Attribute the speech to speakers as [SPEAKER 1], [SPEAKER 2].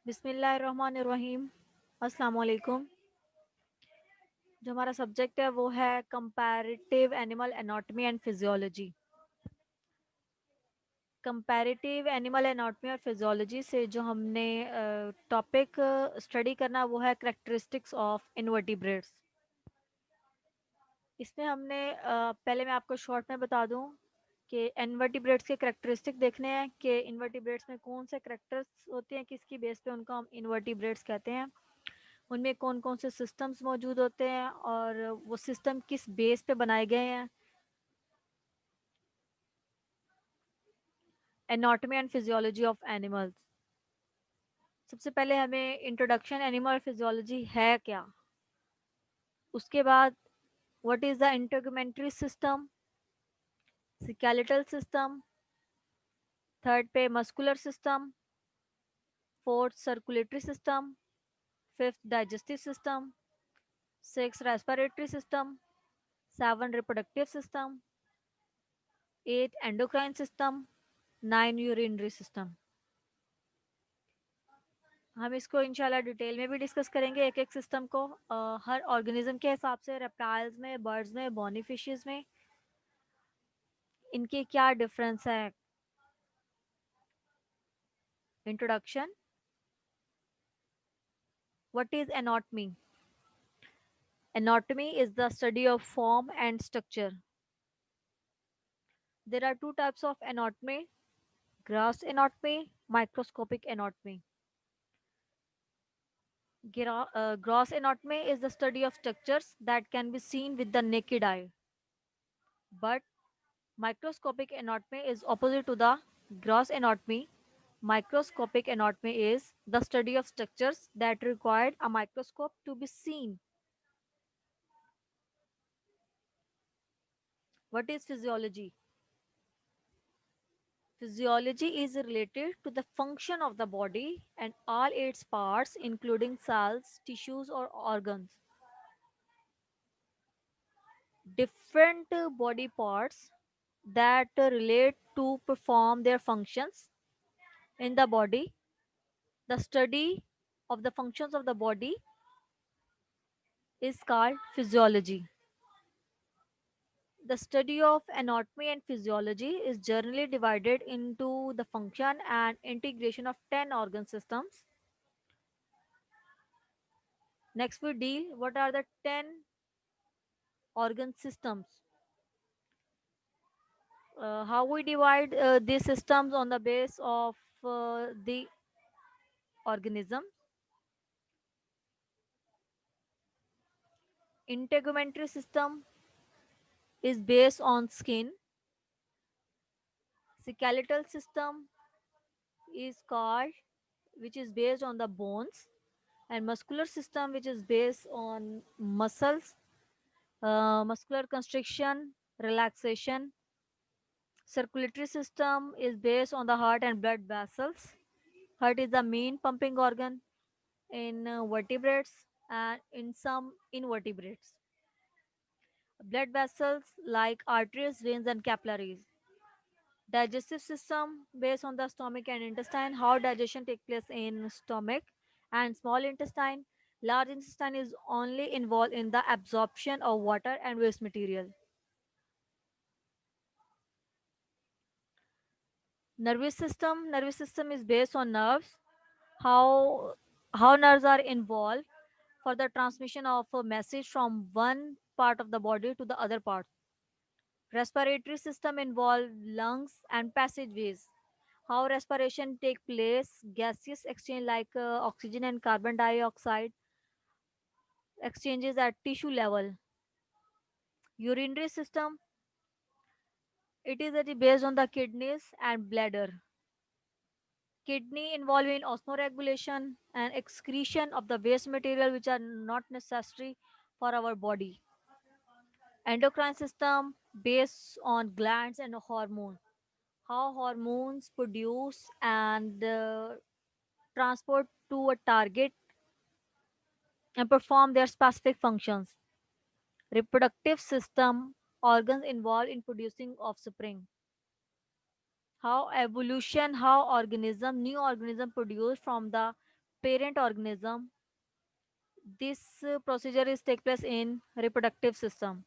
[SPEAKER 1] बिस्मिल्लाहिर्रहमानिर्रहीम। अस्सलाम वालेकुम। जो हमारा सब्जेक्ट है वो है comparative animal anatomy and physiology. Comparative animal anatomy और फिजियोलॉजी से जो हमने टॉपिक स्टडी करना वो है करेक्टरिस्टिक्स ऑफ इनवर्टिब्रेट्स। इसमें हमने पहले मैं आपको शॉर्ट में बता दूं कि इनवर्टिब्रेट्स के करेक्टरिस्टिक देखने हैं कि इनवर्टिब्रेट्स में कौन से करेक्टर्स होते हैं, किसकी बेस पे उनको हम इनवर्टिब्रेट्स कहते हैं, उनमें कौन कौन से सिस्टम्स मौजूद होते हैं और वो सिस्टम किस बेस पे बनाए गए हैं। Anatomy and physiology of animals. सबसे पहले हमें इंट्रोडक्शन एनिमल फिजियोलॉजी है क्या, उसके बाद what is the integumentary system, skeletal system, third पे muscular system, fourth circulatory system, fifth digestive system, six respiratory system, seven reproductive system, eight endocrine system, nine urinary system. हम इसको इंशाल्लाह detail में भी डिस्कस करेंगे एक एक सिस्टम को, हर ऑर्गेनिज्म के हिसाब से। रेप्टाइल्स में, बर्ड्स में, बॉनी फिशेस में इनके क्या डिफरेंस है। Introduction. What is anatomy? Anatomy is the study of form and structure. There are two types of anatomy: gross anatomy, microscopic anatomy. Gross anatomy is the study of structures that can be seen with the naked eye, but microscopic anatomy is opposite to the gross anatomy. Microscopic anatomy is the study of structures that required a microscope to be seen. What is physiology? Physiology is related to the function of the body and all its parts, including cells, tissues, or organs. Different body parts that relate to perform their functions in the body. The study of the functions of the body is called physiology. The study of anatomy and physiology is generally divided into the function and integration of 10 organ systems. Next we deal what are the 10 organ systems. How we divide these systems on the base of the organism. Integumentary system is based on skin. Skeletal system is called, which is based on the bones, and muscular system, which is based on muscles, muscular constriction, relaxation. Circulatory system is based on the heart and blood vessels. Heart is the main pumping organ in vertebrates and in some invertebrates. Blood vessels like arteries, veins, and capillaries. Digestive system based on the stomach and intestine. How digestion takes place in stomach and small intestine. Large intestine is only involved in the absorption of water and waste material. Nervous system is based on nerves. How nerves are involved for the transmission of a message from one part of the body to the other part. Respiratory system involve lungs and passageways. How respiration take place, gaseous exchange like oxygen and carbon dioxide exchanges at tissue level. Urinary system, it is based on the kidneys and bladder. Kidney involved in osmoregulation and excretion of the waste material which are not necessary for our body. Endocrine system based on glands and hormones. How hormones produce and transport to a target and perform their specific functions. Reproductive system organs involved in producing offspring. How evolution, how organism, new organism produced from the parent organism. This procedure is take place in reproductive system.